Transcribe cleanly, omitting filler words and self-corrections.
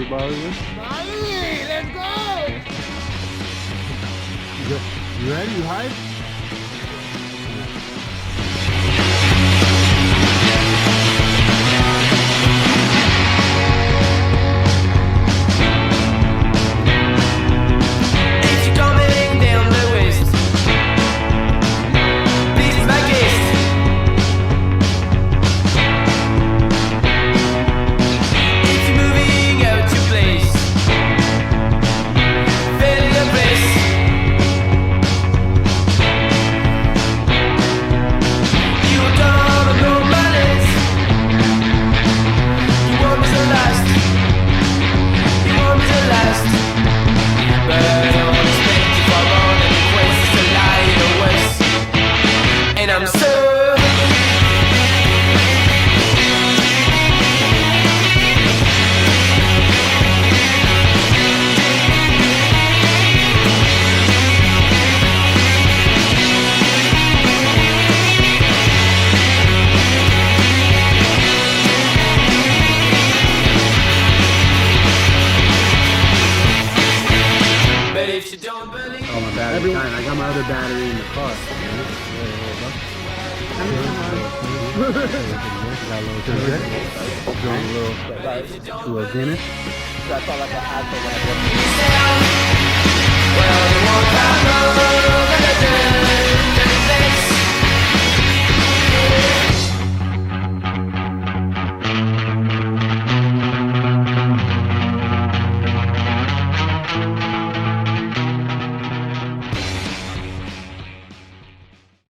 ready, Bobby? Bobby, let's go! You ready? You hype? I got my other battery in the car. Got a little Guinness. That's all I can add for when I